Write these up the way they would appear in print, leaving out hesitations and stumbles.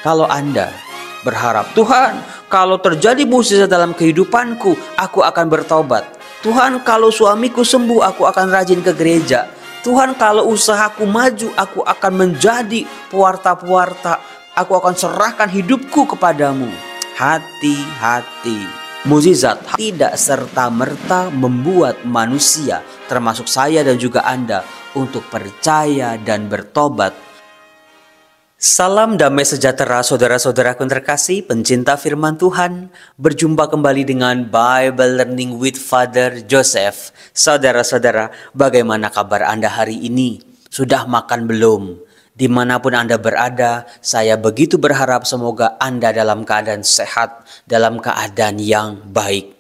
Kalau Anda berharap, Tuhan, kalau terjadi mukjizat dalam kehidupanku, aku akan bertobat. Tuhan, kalau suamiku sembuh, aku akan rajin ke gereja. Tuhan, kalau usahaku maju, aku akan menjadi pewarta-pewarta. Aku akan serahkan hidupku kepadamu. Hati-hati. Mukjizat tidak serta-merta membuat manusia, termasuk saya dan juga Anda, untuk percaya dan bertobat. Salam damai sejahtera saudara-saudaraku yang terkasih, pencinta firman Tuhan. Berjumpa kembali dengan Bible Learning with Father Joseph. Saudara-saudara, bagaimana kabar Anda hari ini? Sudah makan belum? Dimanapun Anda berada, saya begitu berharap semoga Anda dalam keadaan sehat, dalam keadaan yang baik.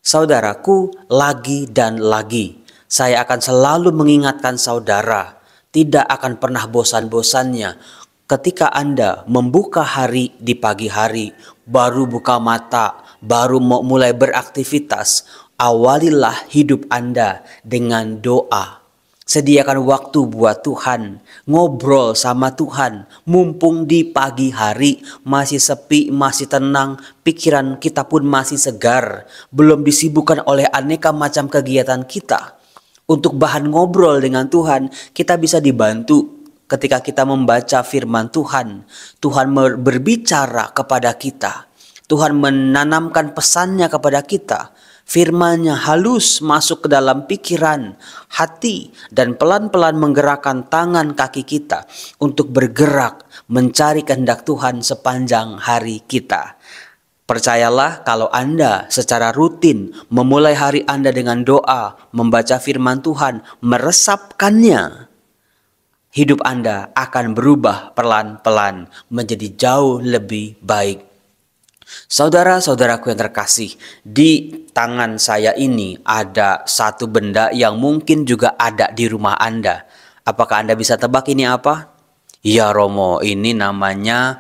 Saudaraku, lagi dan lagi, saya akan selalu mengingatkan saudara, tidak akan pernah bosan-bosannya ketika Anda membuka hari di pagi hari, baru buka mata, baru mau mulai beraktivitas, awalilah hidup Anda dengan doa. Sediakan waktu buat Tuhan, ngobrol sama Tuhan, mumpung di pagi hari masih sepi, masih tenang, pikiran kita pun masih segar, belum disibukkan oleh aneka macam kegiatan kita. Untuk bahan ngobrol dengan Tuhan, kita bisa dibantu ketika kita membaca firman Tuhan. Tuhan berbicara kepada kita. Tuhan menanamkan pesannya kepada kita. Firman-Nya halus masuk ke dalam pikiran, hati, dan pelan-pelan menggerakkan tangan kaki kita untuk bergerak mencari kehendak Tuhan sepanjang hari kita. Percayalah, kalau Anda secara rutin memulai hari Anda dengan doa, membaca firman Tuhan, meresapkannya, hidup Anda akan berubah pelan-pelan menjadi jauh lebih baik. Saudara-saudaraku yang terkasih, di tangan saya ini ada satu benda yang mungkin juga ada di rumah Anda. Apakah Anda bisa tebak ini apa? Ya Romo, ini namanya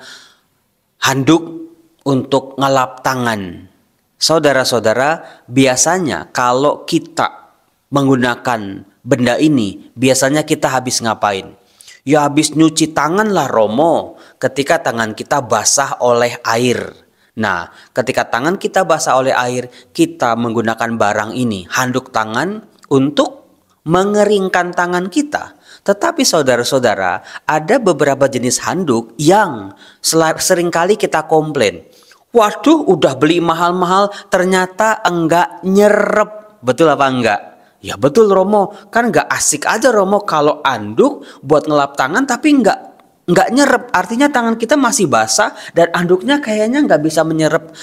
handuk untuk ngelap tangan. Saudara-saudara, biasanya kalau kita menggunakan benda ini, biasanya kita habis ngapain? Ya habis nyuci tangan lah Romo, ketika tangan kita basah oleh air. Nah, ketika tangan kita basah oleh air, kita menggunakan barang ini, handuk tangan, untuk mengeringkan tangan kita. Tetapi saudara-saudara, ada beberapa jenis handuk yang seringkali kita komplain. Waduh, udah beli mahal-mahal, ternyata enggak nyerep. Betul apa enggak? Ya betul Romo, kan nggak asik aja Romo kalau anduk buat ngelap tangan tapi nggak nyerep. Artinya tangan kita masih basah dan anduknya kayaknya nggak bisa menyerap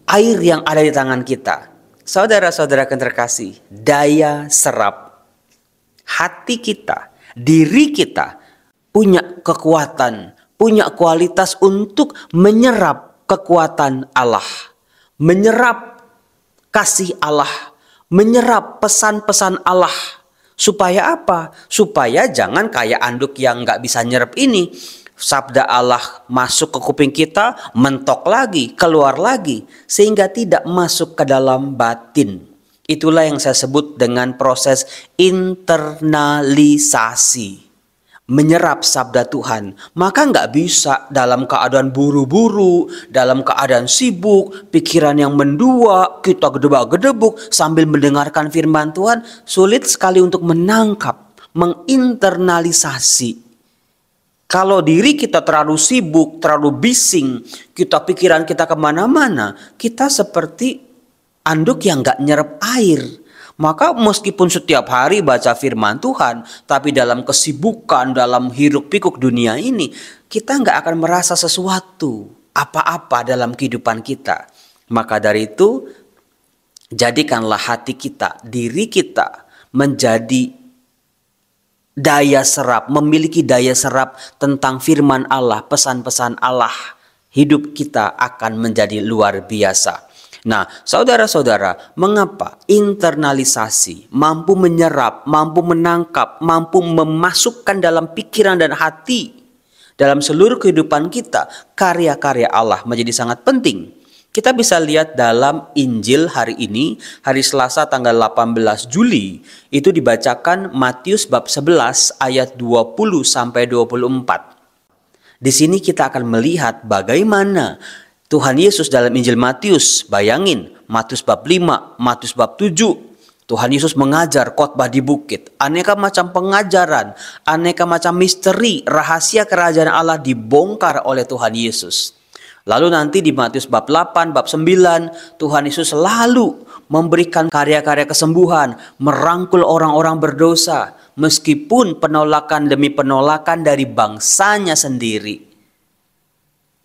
air yang ada di tangan kita. Saudara-saudara yang terkasih, daya serap hati kita, diri kita punya kekuatan, punya kualitas untuk menyerap kekuatan Allah, menyerap kasih Allah, menyerap pesan-pesan Allah. Supaya apa? Supaya jangan kayak anduk yang gak bisa nyerap ini. Sabda Allah masuk ke kuping kita, mentok lagi, keluar lagi, sehingga tidak masuk ke dalam batin. Itulah yang saya sebut dengan proses internalisasi. Menyerap sabda Tuhan, maka nggak bisa dalam keadaan buru-buru, dalam keadaan sibuk, pikiran yang mendua, kita gedebak-gedebuk sambil mendengarkan firman Tuhan, sulit sekali untuk menangkap, menginternalisasi. Kalau diri kita terlalu sibuk, terlalu bising, pikiran kita kemana-mana, kita seperti anduk yang nggak nyerap air. Maka meskipun setiap hari baca firman Tuhan, tapi dalam kesibukan, dalam hiruk pikuk dunia ini, kita nggak akan merasa sesuatu, apa-apa dalam kehidupan kita. Maka dari itu, jadikanlah hati kita, diri kita menjadi daya serap, memiliki daya serap tentang firman Allah, pesan-pesan Allah. Hidup kita akan menjadi luar biasa. Nah, saudara-saudara, mengapa internalisasi, mampu menyerap, mampu menangkap, mampu memasukkan dalam pikiran dan hati, dalam seluruh kehidupan kita, karya-karya Allah menjadi sangat penting. Kita bisa lihat dalam Injil hari ini, hari Selasa tanggal 18 Juli, itu dibacakan Matius bab 11 ayat 20 sampai 24. Di sini kita akan melihat bagaimana Tuhan Yesus dalam Injil Matius. Bayangin, Matius bab 5, Matius bab 7. Tuhan Yesus mengajar khotbah di bukit. Aneka macam pengajaran, aneka macam misteri, rahasia kerajaan Allah dibongkar oleh Tuhan Yesus. Lalu nanti di Matius bab 8, bab 9, Tuhan Yesus selalu memberikan karya-karya kesembuhan, merangkul orang-orang berdosa, meskipun penolakan demi penolakan dari bangsanya sendiri.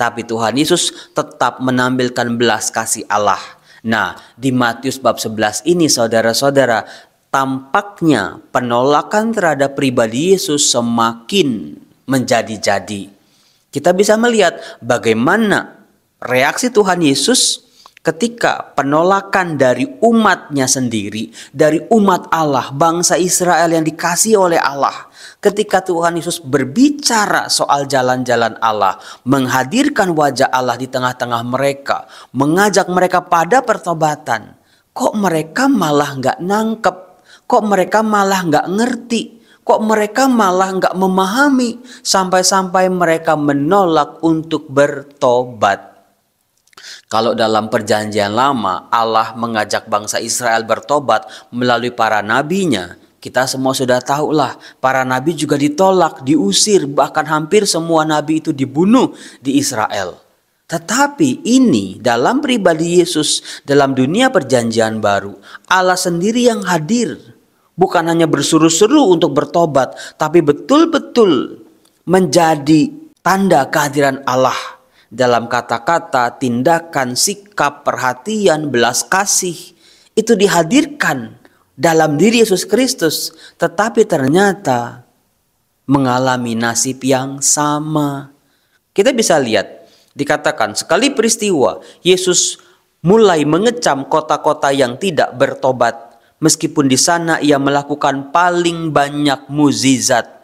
Tapi Tuhan Yesus tetap menampilkan belas kasih Allah. Nah, di Matius bab 11 ini saudara-saudara, tampaknya penolakan terhadap pribadi Yesus semakin menjadi-jadi. Kita bisa melihat bagaimana reaksi Tuhan Yesus ketika penolakan dari umatnya sendiri, dari umat Allah, bangsa Israel yang dikasihi oleh Allah. Ketika Tuhan Yesus berbicara soal jalan-jalan Allah, menghadirkan wajah Allah di tengah-tengah mereka, mengajak mereka pada pertobatan, kok mereka malah nggak nangkep, kok mereka malah nggak ngerti, kok mereka malah nggak memahami, sampai-sampai mereka menolak untuk bertobat. Kalau dalam perjanjian lama Allah mengajak bangsa Israel bertobat melalui para nabinya, kita semua sudah tahulah para nabi juga ditolak, diusir, bahkan hampir semua nabi itu dibunuh di Israel. Tetapi ini dalam pribadi Yesus, dalam dunia perjanjian baru, Allah sendiri yang hadir. Bukan hanya berseru-seru untuk bertobat, tapi betul-betul menjadi tanda kehadiran Allah dalam kata-kata, tindakan, sikap, perhatian, belas kasih. Itu dihadirkan dalam diri Yesus Kristus, tetapi ternyata mengalami nasib yang sama. Kita bisa lihat, dikatakan sekali peristiwa Yesus mulai mengecam kota-kota yang tidak bertobat, meskipun di sana ia melakukan paling banyak mukjizat.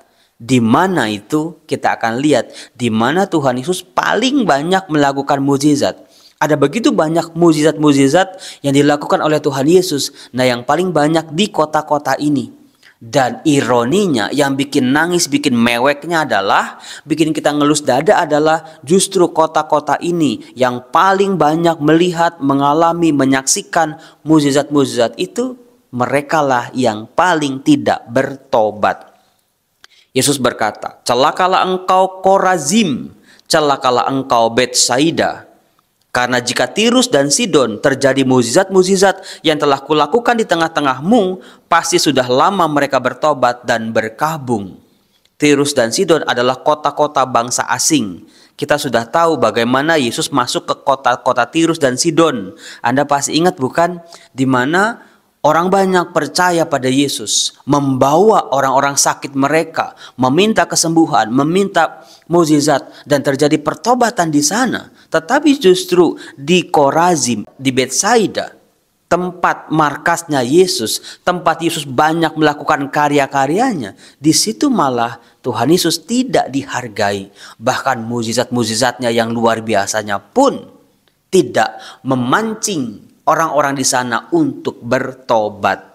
Di mana itu kita akan lihat di mana Tuhan Yesus paling banyak melakukan mukjizat. Ada begitu banyak mukjizat-mukjizat yang dilakukan oleh Tuhan Yesus. Nah, yang paling banyak di kota-kota ini. Dan ironinya, yang bikin nangis, bikin meweknya adalah, bikin kita ngelus dada adalah justru kota-kota ini yang paling banyak melihat, mengalami, menyaksikan mukjizat-mukjizat itu, merekalah yang paling tidak bertobat. Yesus berkata, celakalah engkau Korazim, celakalah engkau Betsaida. Karena jika Tirus dan Sidon terjadi mukjizat-mukjizat yang telah kulakukan di tengah-tengahmu, pasti sudah lama mereka bertobat dan berkabung. Tirus dan Sidon adalah kota-kota bangsa asing. Kita sudah tahu bagaimana Yesus masuk ke kota-kota Tirus dan Sidon. Anda pasti ingat bukan? Di mana orang banyak percaya pada Yesus, membawa orang-orang sakit mereka, meminta kesembuhan, meminta mukjizat, dan terjadi pertobatan di sana. Tetapi justru di Korazim, di Betsaida, tempat markasnya Yesus, tempat Yesus banyak melakukan karya-karyanya, di situ malah Tuhan Yesus tidak dihargai. Bahkan mukjizat-mukjizatnya yang luar biasanya pun tidak memancing orang-orang di sana untuk bertobat.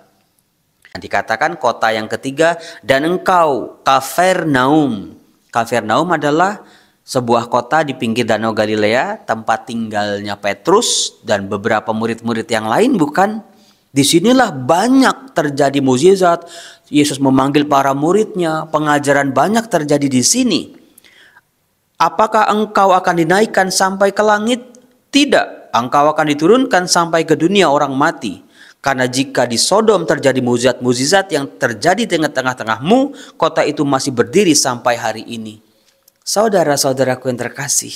Dikatakan kota yang ketiga, dan engkau Kapernaum. Kapernaum adalah sebuah kota di pinggir Danau Galilea, tempat tinggalnya Petrus dan beberapa murid-murid yang lain, bukan? Disinilah banyak terjadi mukjizat. Yesus memanggil para muridnya, pengajaran banyak terjadi di sini. Apakah engkau akan dinaikkan sampai ke langit? Tidak. Engkau akan diturunkan sampai ke dunia orang mati. Karena jika di Sodom terjadi mukjizat-mukjizat yang terjadi di tengah-tengahmu, kota itu masih berdiri sampai hari ini. Saudara-saudaraku yang terkasih,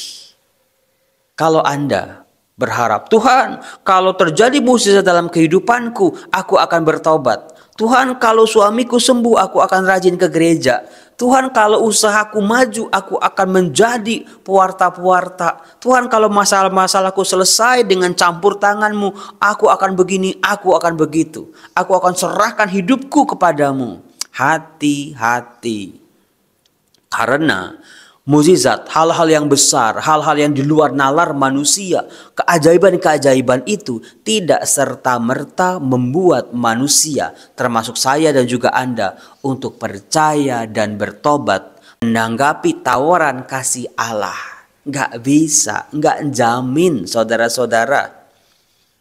kalau Anda berharap, Tuhan, kalau terjadi mukjizat dalam kehidupanku, aku akan bertobat. Tuhan, kalau suamiku sembuh, aku akan rajin ke gereja. Tuhan, kalau usahaku maju, aku akan menjadi pewarta-pewarta. Tuhan, kalau masalah-masalahku selesai dengan campur tangan-Mu, aku akan begini, aku akan begitu. Aku akan serahkan hidupku kepadamu. Hati-hati. Karena mukjizat, hal-hal yang besar, hal-hal yang di luar nalar manusia, keajaiban-keajaiban itu tidak serta-merta membuat manusia, termasuk saya dan juga Anda, untuk percaya dan bertobat menanggapi tawaran kasih Allah. Nggak bisa, nggak jamin saudara-saudara.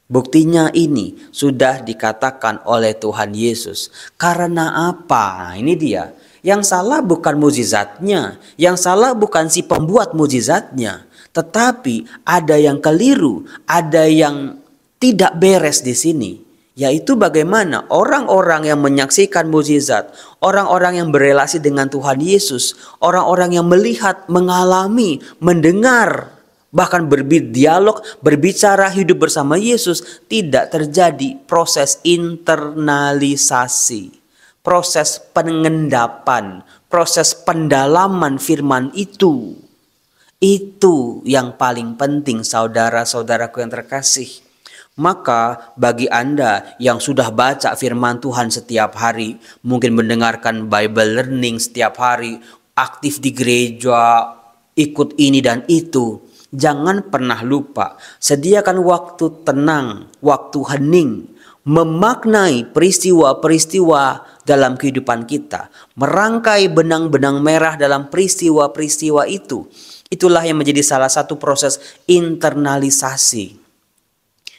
Buktinya ini sudah dikatakan oleh Tuhan Yesus. Karena apa? Nah, ini dia. Yang salah bukan mukjizatnya, yang salah bukan si pembuat mukjizatnya, tetapi ada yang keliru, ada yang tidak beres di sini. Yaitu bagaimana orang-orang yang menyaksikan mukjizat, orang-orang yang berelasi dengan Tuhan Yesus, orang-orang yang melihat, mengalami, mendengar, bahkan berdialog, berbicara, hidup bersama Yesus, tidak terjadi proses internalisasi, proses pengendapan, proses pendalaman firman itu. Itu yang paling penting saudara-saudaraku yang terkasih. Maka bagi Anda yang sudah baca firman Tuhan setiap hari, mungkin mendengarkan Bible learning setiap hari, aktif di gereja, ikut ini dan itu, jangan pernah lupa, sediakan waktu tenang, waktu hening, memaknai peristiwa-peristiwa dalam kehidupan kita, merangkai benang-benang merah dalam peristiwa-peristiwa itu. Itulah yang menjadi salah satu proses internalisasi.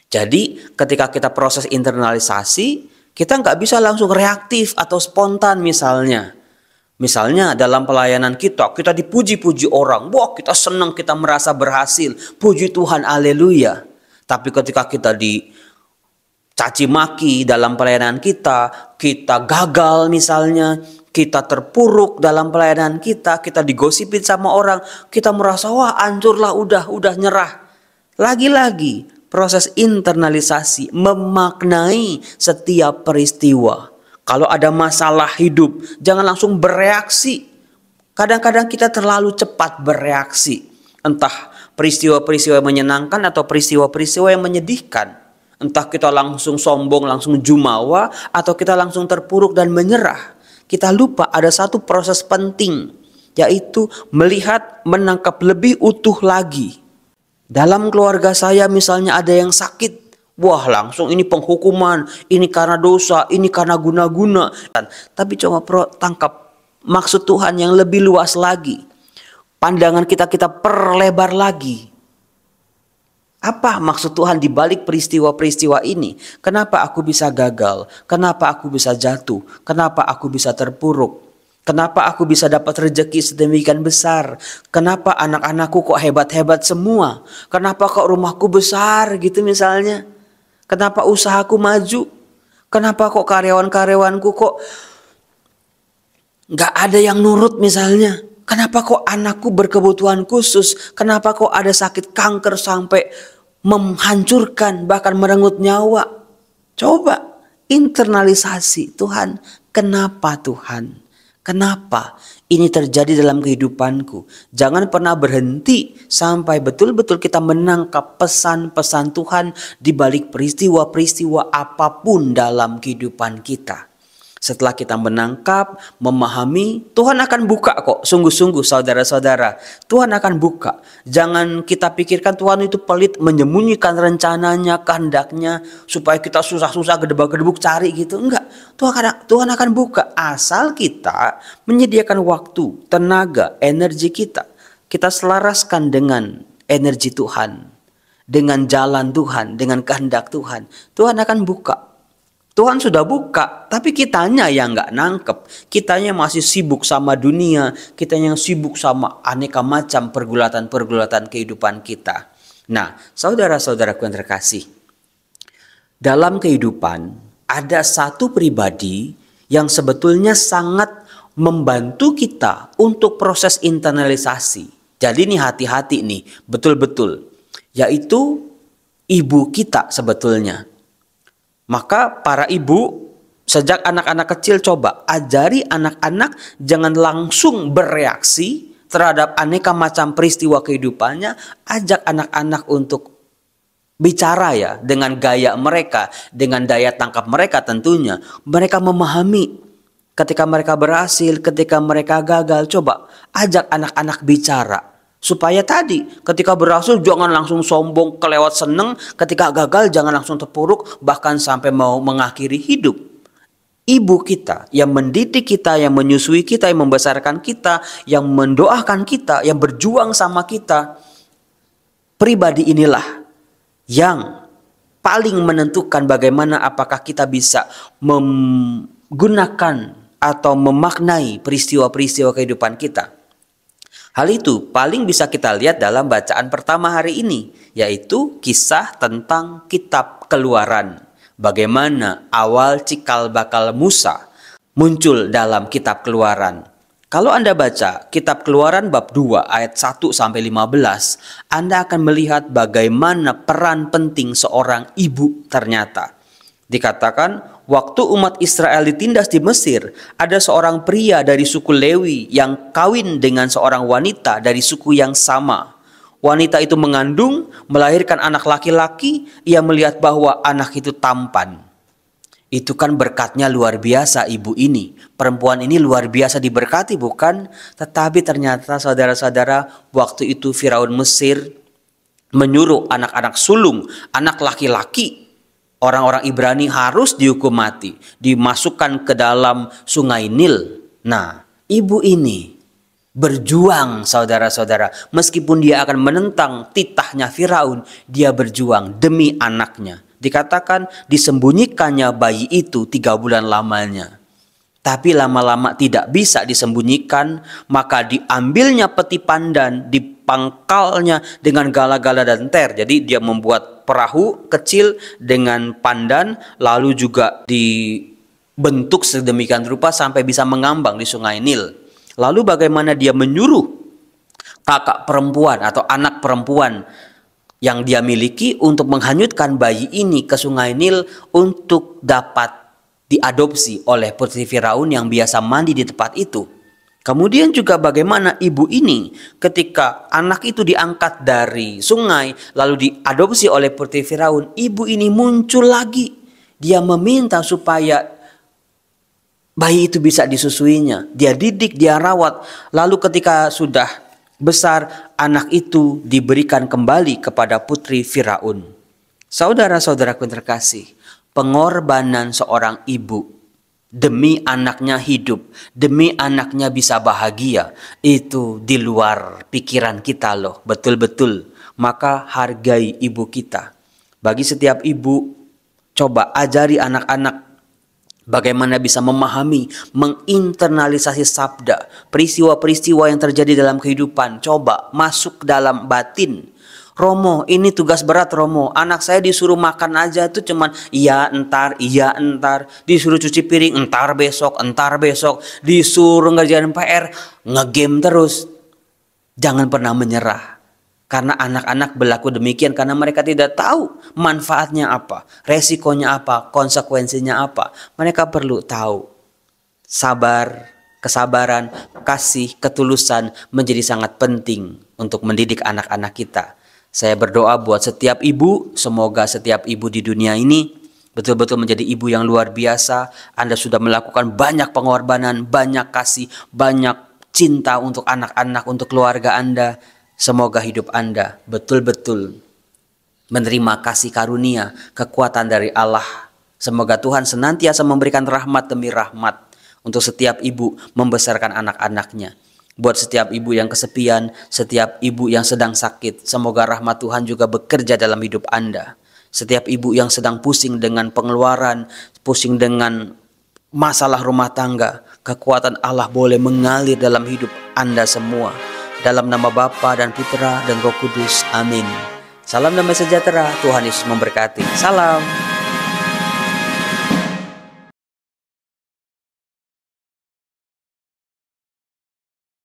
Jadi ketika kita proses internalisasi, kita nggak bisa langsung reaktif atau spontan misalnya. Misalnya dalam pelayanan kita dipuji-puji orang. Wah, kita senang, kita merasa berhasil. Puji Tuhan, haleluya. Tapi ketika kita dicaci maki dalam pelayanan kita gagal misalnya, kita terpuruk dalam pelayanan kita digosipin sama orang, kita merasa wah hancurlah, udah nyerah. Lagi-lagi proses internalisasi, memaknai setiap peristiwa. Kalau ada masalah hidup, jangan langsung bereaksi. Kadang-kadang kita terlalu cepat bereaksi. Entah peristiwa-peristiwa yang menyenangkan atau peristiwa-peristiwa yang menyedihkan. Entah kita langsung sombong, langsung jumawa, atau kita langsung terpuruk dan menyerah. Kita lupa ada satu proses penting, yaitu melihat, menangkap lebih utuh lagi. Dalam keluarga saya misalnya ada yang sakit, wah langsung ini penghukuman, ini karena dosa, ini karena guna-guna. Tapi coba tangkap maksud Tuhan yang lebih luas lagi. Pandangan kita perlebar lagi. Apa maksud Tuhan di balik peristiwa-peristiwa ini? Kenapa aku bisa gagal? Kenapa aku bisa jatuh? Kenapa aku bisa terpuruk? Kenapa aku bisa dapat rezeki sedemikian besar? Kenapa anak-anakku kok hebat-hebat semua? Kenapa kok rumahku besar gitu misalnya? Kenapa usahaku maju? Kenapa kok karyawan-karyawanku kok nggak ada yang nurut misalnya? Kenapa kok anakku berkebutuhan khusus? Kenapa kok ada sakit kanker sampai menghancurkan bahkan merenggut nyawa? Coba internalisasi, Tuhan, kenapa Tuhan? Kenapa ini terjadi dalam kehidupanku? Jangan pernah berhenti sampai betul-betul kita menangkap pesan-pesan Tuhan di balik peristiwa-peristiwa apapun dalam kehidupan kita. Setelah kita menangkap, memahami, Tuhan akan buka kok. Sungguh-sungguh saudara-saudara, Tuhan akan buka. Jangan kita pikirkan Tuhan itu pelit, menyembunyikan rencananya, kehendaknya, supaya kita susah-susah gedebak-gedebuk cari gitu. Enggak, Tuhan akan buka. Asal kita menyediakan waktu, tenaga, energi kita. Kita selaraskan dengan energi Tuhan, dengan jalan Tuhan, dengan kehendak Tuhan. Tuhan akan buka. Tuhan sudah buka, tapi kitanya yang nggak nangkep. Kitanya masih sibuk sama dunia, kitanya yang sibuk sama aneka macam pergulatan-pergulatan kehidupan kita. Nah, saudara-saudaraku yang terkasih, dalam kehidupan ada satu pribadi yang sebetulnya sangat membantu kita untuk proses internalisasi. Jadi ini hati-hati nih, betul-betul, yaitu ibu kita sebetulnya. Maka para ibu sejak anak-anak kecil coba ajari anak-anak jangan langsung bereaksi terhadap aneka macam peristiwa kehidupannya. Ajak anak-anak untuk bicara ya dengan gaya mereka, dengan daya tangkap mereka tentunya. Mereka memahami ketika mereka berhasil, ketika mereka gagal. Coba ajak anak-anak bicara. Supaya tadi ketika berhasil jangan langsung sombong kelewat seneng, ketika gagal jangan langsung terpuruk bahkan sampai mau mengakhiri hidup. ibu kita, yang mendidik kita, yang menyusui kita, yang membesarkan kita, yang mendoakan kita, yang berjuang sama kita, pribadi inilah yang paling menentukan bagaimana apakah kita bisa menggunakan atau memaknai peristiwa-peristiwa kehidupan kita. Hal itu paling bisa kita lihat dalam bacaan pertama hari ini, yaitu kisah tentang kitab Keluaran. Bagaimana awal cikal bakal Musa muncul dalam kitab Keluaran. Kalau Anda baca kitab Keluaran bab 2 ayat 1 sampai 15, Anda akan melihat bagaimana peran penting seorang ibu ternyata. Dikatakan, waktu umat Israel ditindas di Mesir, ada seorang pria dari suku Lewi yang kawin dengan seorang wanita dari suku yang sama. Wanita itu mengandung, melahirkan anak laki-laki, ia melihat bahwa anak itu tampan. Itu kan berkatnya luar biasa ibu ini. Perempuan ini luar biasa diberkati bukan? Tetapi ternyata saudara-saudara, waktu itu Firaun Mesir menyuruh anak-anak sulung, anak laki-laki, orang-orang Ibrani harus dihukum mati, dimasukkan ke dalam sungai Nil. Nah, ibu ini berjuang saudara-saudara. Meskipun dia akan menentang titahnya Firaun, dia berjuang demi anaknya. Dikatakan disembunyikannya bayi itu 3 bulan lamanya. Tapi lama-lama tidak bisa disembunyikan, maka diambilnya peti pandan, dipangkalnya dengan gala-gala dan ter. Jadi dia membuat perahu kecil dengan pandan, lalu juga dibentuk sedemikian rupa sampai bisa mengambang di sungai Nil. Lalu bagaimana dia menyuruh kakak perempuan atau anak perempuan yang dia miliki untuk menghanyutkan bayi ini ke sungai Nil untuk dapat diadopsi oleh putri Firaun yang biasa mandi di tempat itu. Kemudian juga bagaimana ibu ini ketika anak itu diangkat dari sungai lalu diadopsi oleh putri Firaun, ibu ini muncul lagi. Dia meminta supaya bayi itu bisa disusuinya. Dia didik, dia rawat. Lalu ketika sudah besar, anak itu diberikan kembali kepada putri Firaun. Saudara-saudaraku yang terkasih, pengorbanan seorang ibu demi anaknya hidup, demi anaknya bisa bahagia, itu di luar pikiran kita loh, betul-betul. Maka hargai ibu kita. Bagi setiap ibu, coba ajari anak-anak bagaimana bisa memahami, menginternalisasi sabda, peristiwa-peristiwa yang terjadi dalam kehidupan. Coba masuk dalam batin. Romo, ini tugas berat Romo. Anak saya disuruh makan aja tuh cuman iya entar. Disuruh cuci piring, entar besok. Disuruh ngerjain PR, ngegame terus. Jangan pernah menyerah. Karena anak-anak berlaku demikian karena mereka tidak tahu manfaatnya apa, resikonya apa, konsekuensinya apa. Mereka perlu tahu. Sabar, kesabaran, kasih, ketulusan menjadi sangat penting untuk mendidik anak-anak kita. Saya berdoa buat setiap ibu, semoga setiap ibu di dunia ini betul-betul menjadi ibu yang luar biasa. Anda sudah melakukan banyak pengorbanan, banyak kasih, banyak cinta untuk anak-anak, untuk keluarga Anda. Semoga hidup Anda betul-betul menerima kasih karunia, kekuatan dari Allah. Semoga Tuhan senantiasa memberikan rahmat demi rahmat untuk setiap ibu membesarkan anak-anaknya. Buat setiap ibu yang kesepian, setiap ibu yang sedang sakit, semoga rahmat Tuhan juga bekerja dalam hidup Anda. Setiap ibu yang sedang pusing dengan pengeluaran, pusing dengan masalah rumah tangga, kekuatan Allah boleh mengalir dalam hidup Anda semua. Dalam nama Bapa dan Putra dan Roh Kudus. Amin. Salam damai sejahtera. Tuhan Yesus memberkati. Salam.